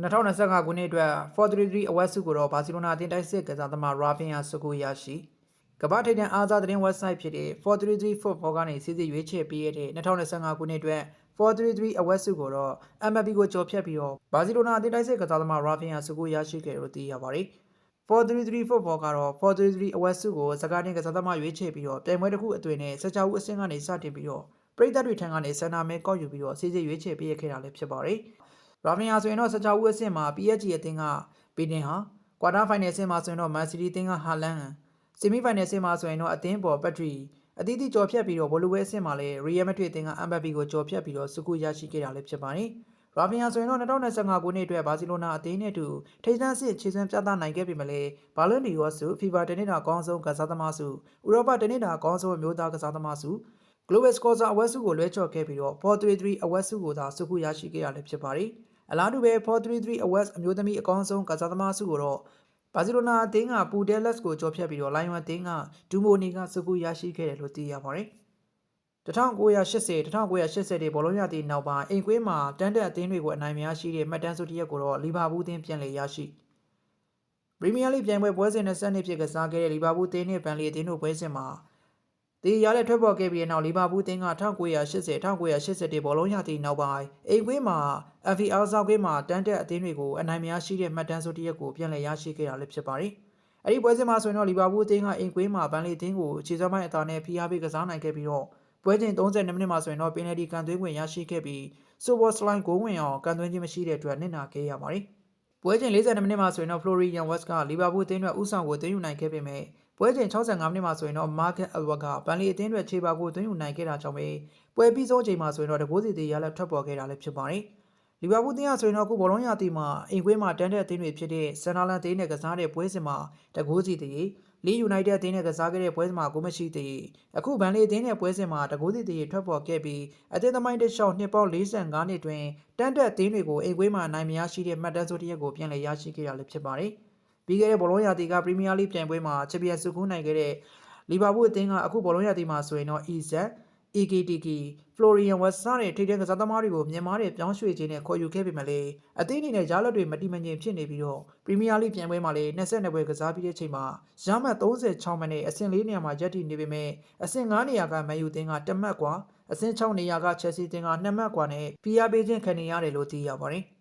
2025 ခုနှစ်အတွက် 433 အဝက်စုကိုတော့ဘာစီလိုနာအသင်းတိုက်စစ်ကစားသမား Rafinha စကူရရှိကမ္ဘာထိပ်တန်းအားစားသတင်း website ဖြစ်တဲ့ 433 Football ကနေစီစစ်ရွေးချယ်ပေးရတဲ့2025 ခုနှစ်အတွက် 433 အဝက်စုကိုတော့ MFP ကိုကျော်ဖြတ်ပြီးတော့ဘာစီလိုနာအသင်းတိုက်စစ်ကစားသမား Rafinha စကူရရှိခဲ့လို့သိရပါတယ်။ 433 Football ကတော့ 433 အဝက်စုကိုစကားတင်ကစားသမားရွေးချယ်ပြီးတော့ပြိုင်ပွဲတစ်ခုအသွင်နဲ့16ဦးအဆင့်ကနေစတင်ပြီးတော့ပရိသတ်တွေထံကနေစန္ဒမဲကောက်ယူပြီးတော့စီစစ်ရွေးချယ်ပေးခဲ့တာလည်းဖြစ်ပါတယ်။ Rafinha ဆိုရင်တော့16ဦးအဆင့်မှာ PSG အသင်းကဘီနင်ဟာကွာတာဖိုင်နယ်အဆင့်မှာဆိုရင်တော့ Man City အသင်းကဟာလန်ဆီမီဖိုင်နယ်အဆင့်မှာဆိုရင်တော့အသင်းပေါ်ပတ်ထရီအသီးသီးကြော်ဖြတ်ပြီးတော့ဘောလုံးပွဲအဆင့်မှာလည်း Real Madrid အသင်းက MFP ကိုကြော်ဖြတ်ပြီးတော့စကူရရှိခဲ့တာလည်းဖြစ်ပါတယ်။ Rafinha ဆိုရင်တော့2025ခုနှစ်အတွက်ဘာစီလိုနာအသင်းနဲ့အတူထိပ်တန်းစစ်ခြေစွမ်းပြသနိုင်ခဲ့ပေမဲ့လည်း Ballon d'Or ဆု FIFA တနင်္လာအကောင်းဆုံးကစားသမားဆုဥရောပတနင်္လာအကောင်းဆုံးအမျိုးသားကစားသမားဆု Global Scorer အဝက်စုကိုလွှဲချော်ခဲ့ပြီးတော့433အဝက်စုကိုသာစကူရရှိခဲ့ရလည်းဖြစ်ပါတယ်။အလားတူပဲ433အဝက်အမျိုးသမီးအကောင်းဆုံးကစားသမားဆုကိုတော့ဘာစီလိုနာအသင်းကပူတဲလက်စ်ကိုကျော်ဖြတ်ပြီးတော့လိုင်ယွန်အသင်းကဒူမိုနီကစကူရရှိခဲ့တယ်လို့သိရပါတယ်။1980တွေဘောလုံးရသည့်နောက်ပိုင်းအိမ်ကွေးမှာတန်းတက်အသင်းတွေကိုအနိုင်မရရှိတဲ့မှတ်တမ်းစုတစ်ရက်ကိုတော့လီဗာပူးအသင်းပြန်လည်ရရှိပရီးမီးယားလိပြိုင်ပွဲစဉ်20နှစ်ဖြစ်ကစားခဲ့တဲ့လီဗာပူးအသင်းနဲ့ဘန်လီအသင်းတို့ပွဲစဉ်မှာဒီရတဲ့ထွက်ပေါ်ခဲ့ပြီးတဲ့နောက်လီဗာပူးအသင်းက1980ဘောလုံးရသည့်နောက်ပိုင်းအိမ်ကွေးမှာ FA အားစားကွေးမှာတန်းတက်အသင်းတွေကိုအနိုင်မရရှိတဲ့မှတ်တမ်းစုတစ်ရက်ကိုပြန်လည်ရရှိခဲ့တာလည်းဖြစ်ပါတယ်။အဲဒီပွဲစဉ်မှာဆိုရင်တော့လီဗာပူးအသင်းကအိမ်ကွေးမှာဘန်လီအသင်းကိုခြေစွမ်းပိုင်းအသာနဲ့ဖိအားပေးကစားနိုင်ခဲ့ပြီးတော့ပွဲချိန်32မိနစ်မှာဆိုရင်တော့ပင်နယ်တီကန်သွင်းခွင့်ရရှိခဲ့ပြီးဆိုဘော့စလိုင်းဂိုးဝင်အောင်ကန်သွင်းခြင်းမရှိတဲ့အတွက်နစ်နာခဲ့ရပါတယ်။ပွဲချိန်42မိနစ်မှာဆိုရင်တော့ဖလိုရီယန်ဝက်စ်ကလီဗာပူးအသင်းအတွက်ဦးဆောင်ကိုသွင်းယူနိုင်ခဲ့ပေမဲ့ပွဲချိန်65မိနစ်မှာဆိုရင်တော့မာဂတ်အယ်ဝက်ကဘန်လီအသင်းအတွက်ခြေပါကိုသွင်းယူနိုင်ခဲ့တာကြောင့်ပဲပွဲပြီးဆုံးချိန်မှာဆိုရင်တော့တကိုးစီသေးရလက်ထွက်ပေါ်ခဲ့တာလည်းဖြစ်ပါတယ်။လီဗာပူးအသင်းကဆိုရင်တော့အခုဘောလုံးရသည့်မှာအိမ်ကွေးမှာတန်းတဲ့အသင်းတွေဖြစ်တဲ့ဆန်နာလန်အသင်းနဲ့ကစားတဲ့ပွဲစဉ်မှာတကိုးစီသေးလီယူနိုက်တက်အသင်းနဲ့ကစားခဲ့တဲ့ပွဲစဉ်မှာဂိုးမရှိသေးအခုဘန်လီအသင်းနဲ့ပွဲစဉ်မှာတကိုးစီသေးထွက်ပေါ်ခဲ့ပြီးအသင်းသမိုင်းတစ်လျှောက်နှစ်ပေါင်း45နှစ်တွင်တန်းတက်အသင်းတွေကိုအိမ်ကွေးမှာနိုင်မရရှိတဲ့မှတ်တမ်းစုတစ်ရက်ကိုပြန်လည်ရရှိခဲ့ရလည်းဖြစ်ပါတယ်။ပြီးခဲ့တဲ့ဘောလုံးရာသီကပရီးမီးယားလိပြိုင်ပွဲမှာချန်ပီယံဆုကူးနိုင်ခဲ့တဲ့လီဗာပူးအသင်းကအခုဘောလုံးရာသီမှာဆိုရင်တော့အီဇက်EKTK ဖလိုရီယန်ဝက်ဆာနဲ့ထိပ်တန်းကစားသမားတွေကိုမြန်မာတဲ့ပြောင်းရွှေ့ခြင်းနဲ့ခေါ်ယူခဲ့ပေမဲ့လည်းအသင်းအနေနဲ့ရလဒ်တွေမတိမငြိမ်ဖြစ်နေပြီးတော့ပရီးမီးယားလိပြိုင်ပွဲမှာလည်း22ပွဲကစားပြီးတဲ့ချိန်မှာရမှတ်36မှတ်နဲ့အဆင့်4နေရာမှာရပ်တည်နေပေမဲ့အဆင့်5နေရာကမန်ယူအသင်းက1မှတ်ကွာအဆင့်6နေရာကချက်စီအသင်းက2မှတ်ကွာနဲ့ဖိအားပေးခြင်းခံနေရတယ်လို့သိရပါတယ်။